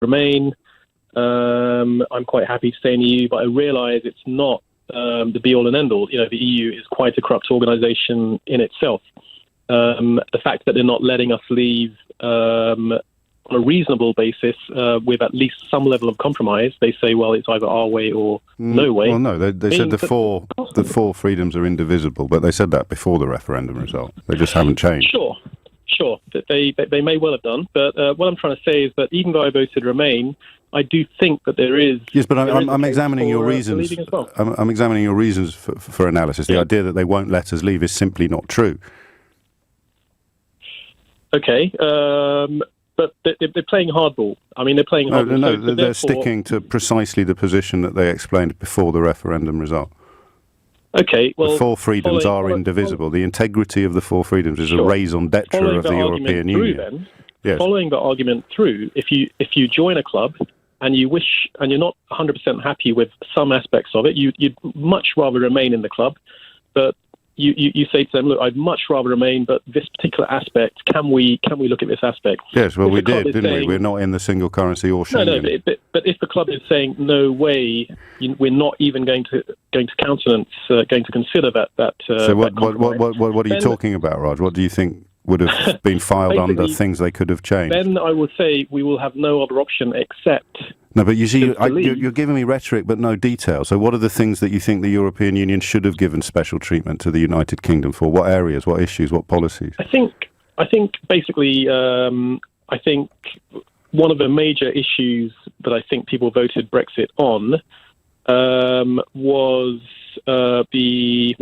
remain. I'm quite happy to stay in the EU, but I realise it's not the be-all and end-all. The EU is quite a corrupt organisation in itself. The fact that they're not letting us leave on a reasonable basis with at least some level of compromise, they say, well, it's either our way or no way. Well, no, they said the four freedoms are indivisible, but they said that before the referendum result. They just haven't changed. Sure, they may well have done, but what I'm trying to say is that even though I voted Remain, I do think that there is. Yes, but I'm examining your reasons. Well. I'm examining your reasons for analysis. The idea that they won't let us leave is simply not true. Okay, but they're playing hardball. I mean, they're playing hardball. No, they're sticking to precisely the position that they explained before the referendum result. Okay, well, the four freedoms are indivisible. The integrity of the four freedoms is a raison d'etre of the European Union. Yes. Following the argument through, if you join a club and you wish, and you're not 100% happy with some aspects of it, you'd much rather remain in the club, but you say to them, look, I'd much rather remain, but this particular aspect, can we look at this aspect? Yes, well, we did, didn't we? We're not in the single currency or Schengen. No, but if the club is saying, no way, we're not even going to countenance, going to consider that. So what are you talking about, Raj? What do you think would have been filed under things they could have changed? Then I would say we will have no other option except. No, but you see, you're giving me rhetoric but no detail. So what are the things that you think the European Union should have given special treatment to the United Kingdom for? What areas, what issues, what policies? I think basically, I think one of the major issues that I think people voted Brexit on was the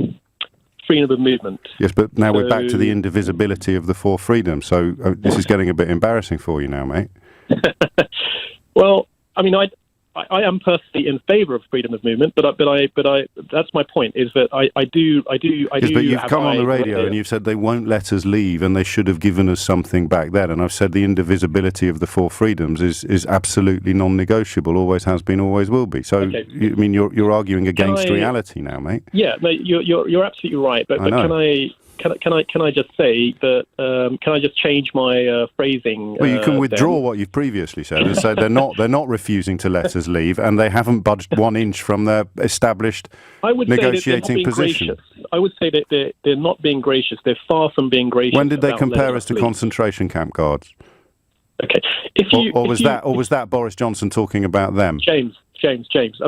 freedom of movement. Yes, but now we're back to the indivisibility of the four freedoms. So this is getting a bit embarrassing for you now, mate. Well, I mean, I am personally in favour of freedom of movement, but that's my point. Is that I do. Yes, but you've come on the radio and you've said they won't let us leave, and they should have given us something back then. And I've said the indivisibility of the four freedoms is absolutely non-negotiable. Always has been, always will be. So okay. I mean, you're arguing against reality now, mate. Yeah, no, you're absolutely right. But can I just say that? Can I just change my phrasing? Well, you can withdraw what you've previously said and say they're not refusing to let us leave, and they haven't budged 1 inch from their established negotiating position. Gracious. I would say that they're not being gracious. They're far from being gracious. When did they compare us to concentration camp guards? Okay, or was that Boris Johnson talking about them? James. I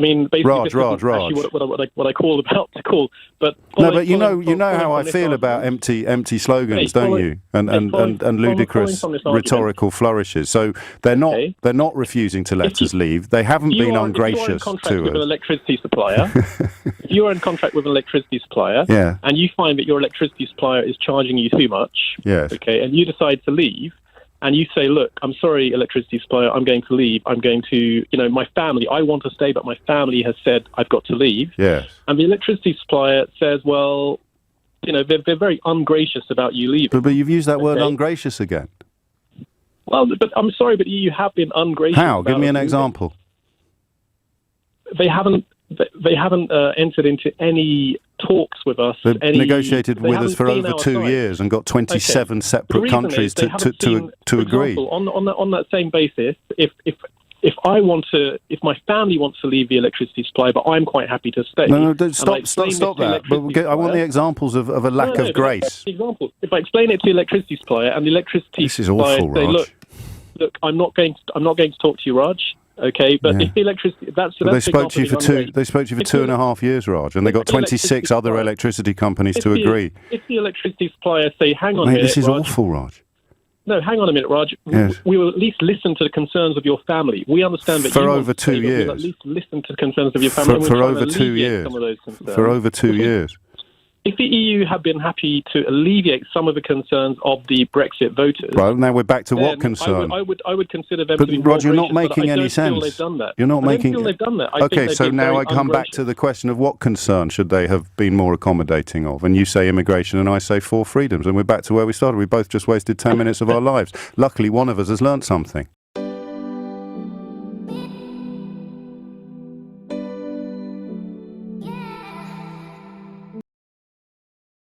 mean, basically, Raj. What I call about to call, but no, but you know how I feel about empty slogans, don't you? And ludicrous rhetorical flourishes. So they're not refusing to let us leave. They haven't been ungracious to us. If you are in contract with an electricity supplier, yeah, and you find that your electricity supplier is charging you too much, yes, okay, and you decide to leave. And you say, look, I'm sorry, electricity supplier, I'm going to leave. I'm going to, my family, I want to stay, but my family has said I've got to leave. Yes. And the electricity supplier says, well, they're very ungracious about you leaving. But you've used that word ungracious again. Well, but I'm sorry, but you have been ungracious. How? Give me an example. They haven't entered into any talks with us. They've negotiated with us for over 2 years and got 27 separate countries to agree. On that same basis, if my family wants to leave the electricity supply, but I'm quite happy to stay. No, stop that. But I want the examples of a lack of grace. Example. If I explain it to the electricity supplier and the electricity supplier awful, say, Raj. look, I'm not going to talk to you, Raj. Okay, but if the electricity, they spoke to you for 2.5 years, Raj, and they got 26 other electricity companies to agree. If the electricity supplier say, hang on a minute, this is Raj, awful, Raj. No, hang on a minute, Raj. Yes. We will at least listen to the concerns of your family. We understand that for over 2 years. We'll at least listen to the concerns of your family. For over 2 years. For over 2 years. If the EU had been happy to alleviate some of the concerns of the Brexit voters, well, now we're back to what concern? I would consider them to be more Raj, you're not making any sense. They've done that. You're not making. I don't feel they've done that. Okay, so now I come back to the question of what concern should they have been more accommodating of? And you say immigration, and I say four freedoms, and we're back to where we started. We both just wasted 10 minutes of our lives. Luckily, one of us has learnt something.